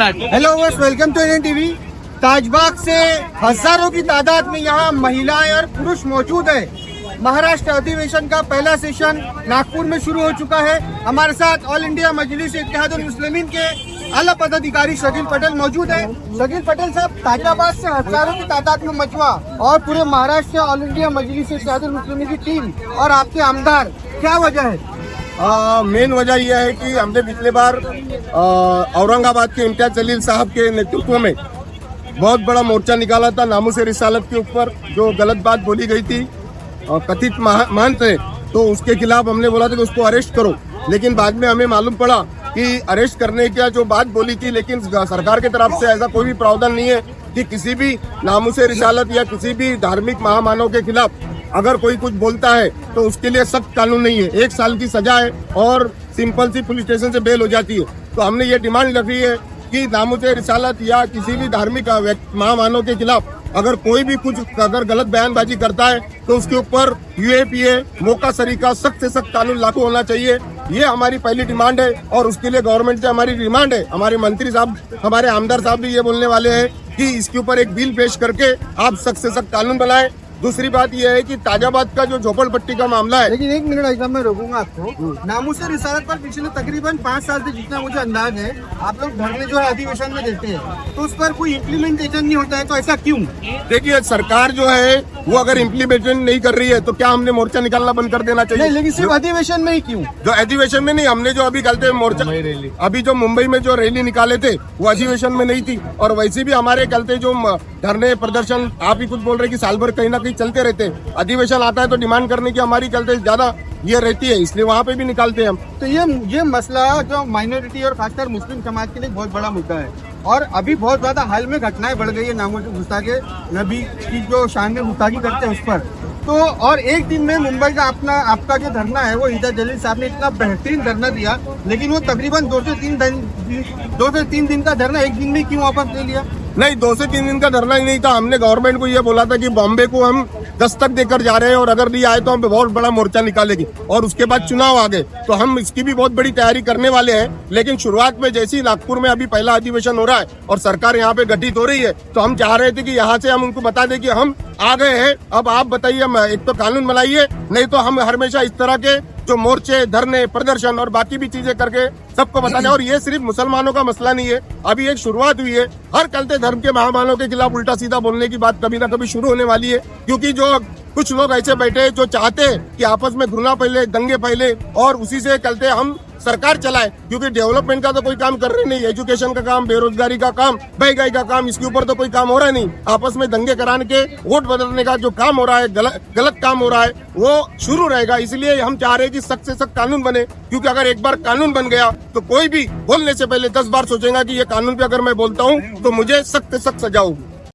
Hello welcome to Indian TV. Tajbagh से हजारों की तादाद में यहाँ महिलाएं और पुरुष मौजूद है। महाराष्ट्र अधिवेशन का पहला सेशन नागपुर में शुरू हो चुका है। हमारे साथ ऑल इंडिया मजलिस इत्तेहादुल मुस्लिमीन के आला पदाधिकारी शकील पटेल मौजूद है। शकील पटेल साहब, ताजबाग से हजारों की तादाद में मचुआ और पूरे महाराष्ट्र ऑल इंडिया मजलिस इत्तेहादुल मुस्लिमीन की टीम और आपके आमदार, क्या वजह है? मेन वजह यह है कि हमने पिछले बार औरंगाबाद के इम्तियाज जलील साहब के नेतृत्व में बहुत बड़ा मोर्चा निकाला था नामूस रिसालत के ऊपर। जो गलत बात बोली गई थी कथित महंत है, तो उसके खिलाफ हमने बोला था कि उसको अरेस्ट करो। लेकिन बाद में हमें मालूम पड़ा कि अरेस्ट करने की जो बात बोली थी, लेकिन सरकार की तरफ से ऐसा कोई भी प्रावधान नहीं है कि किसी भी नामूस रिसालत या किसी भी धार्मिक महामानव के खिलाफ अगर कोई कुछ बोलता है तो उसके लिए सख्त कानून नहीं है। 1 साल की सजा है और सिंपल सी पुलिस स्टेशन से बेल हो जाती है। तो हमने ये डिमांड रखी है कि नामूस रिसालत या किसी भी धार्मिक महामानव के खिलाफ अगर कोई भी कुछ अगर गलत बयानबाजी करता है तो उसके ऊपर यूएपीए मौका सरीका सख्त से सख्त कानून लागू होना चाहिए। ये हमारी पहली डिमांड है और उसके लिए गवर्नमेंट से हमारी डिमांड है। हमारे मंत्री साहब, हमारे आमदार साहब भी ये बोलने वाले हैं कि इसके ऊपर एक बिल पेश करके आप सख्त से सख्त कानून बनाएं। दूसरी बात यह है कि ताजाबाद का जो झोपड़पट्टी का मामला है, लेकिन 1 मिनट ऐसा मैं रोकूंगा आपको। नामूस रिसालत पर पिछले तकरीबन 5 साल से जितना मुझे अंदाज है आप लोग धरने जो है अधिवेशन में देते हैं, तो उस पर कोई इम्प्लीमेंटेशन नहीं होता है, तो ऐसा क्यों? देखिए, सरकार जो है वो अगर इम्प्लीमेंटेशन नहीं कर रही है तो क्या हमने मोर्चा निकालना बंद कर देना चाहिए? नहीं, लेकिन सिर्फ अधिवेशन में ही क्यों? जो अधिवेशन में नहीं, हमने जो अभी कल थे मोर्चा, अभी जो मुंबई में जो रैली निकाले थे वो अधिवेशन में नहीं थी। और वैसे भी हमारे कल थे जो धरने प्रदर्शन, आप ही कुछ बोल रहे कि साल भर कहीं ना कहीं चलते रहते हैं। अधिवेशन आता है तो डिमांड करने की हमारी चलते ज्यादा ये रहती है, इसलिए वहाँ पे भी निकालते हैं हम। तो ये मसला जो माइनॉरिटी और खासकर मुस्लिम समाज के लिए बहुत बड़ा मुद्दा है और अभी बहुत ज्यादा हाल में घटनाएं बढ़ गई है नामूस गुस्ताखे नबी की जो शान में गुस्ताखी करते हैं उस पर। तो और एक दिन में मुंबई का आपका जो धरना है वो इम्तियाज जलील साहब ने इतना बेहतरीन धरना दिया, लेकिन वो तकरीबन 2 से 3 दिन का धरना एक दिन में क्यों वापस ले लिया? नहीं, 2 से 3 दिन का धरना ही नहीं था। हमने गवर्नमेंट को ये बोला था कि बॉम्बे को हम दस्तक देकर जा रहे हैं और अगर नहीं आए तो हम बहुत बड़ा मोर्चा निकालेंगे। और उसके बाद चुनाव आ गए तो हम इसकी भी बहुत बड़ी तैयारी करने वाले हैं। लेकिन शुरुआत में जैसे ही नागपुर में अभी पहला अधिवेशन हो रहा है और सरकार यहाँ पे गठित हो रही है, तो हम चाह रहे थे कि यहाँ से हम उनको बता दें कि हम आ गए हैं, अब आप बताइए, एक तो कानून बनाइए, नहीं तो हम हमेशा इस तरह के जो मोर्चे, धरने, प्रदर्शन और बाकी भी चीजें करके सबको बता दें। और ये सिर्फ मुसलमानों का मसला नहीं है, अभी एक शुरुआत हुई है। हर कलते धर्म के महामानव के खिलाफ उल्टा सीधा बोलने की बात कभी ना कभी शुरू होने वाली है, क्योंकि जो कुछ लोग ऐसे बैठे हैं जो चाहते हैं कि आपस में घृणा फैले, दंगे फैले और उसी से कलते हम सरकार चलाए। क्योंकि डेवलपमेंट का तो कोई काम कर रहे नहीं, एजुकेशन का काम, बेरोजगारी का काम, महंगाई का काम, इसके ऊपर तो कोई काम हो रहा नहीं। आपस में दंगे कराने के, वोट बदलने का जो काम हो रहा है, गलत काम हो रहा है, वो शुरू रहेगा। इसलिए हम चाह रहे हैं कि सख्त से सख्त कानून बने, क्योंकि अगर एक बार कानून बन गया तो कोई भी बोलने से पहले 10 बार सोचेगा कि ये कानून पे अगर मैं बोलता हूँ तो मुझे सख्त से सख्त सजा होगी।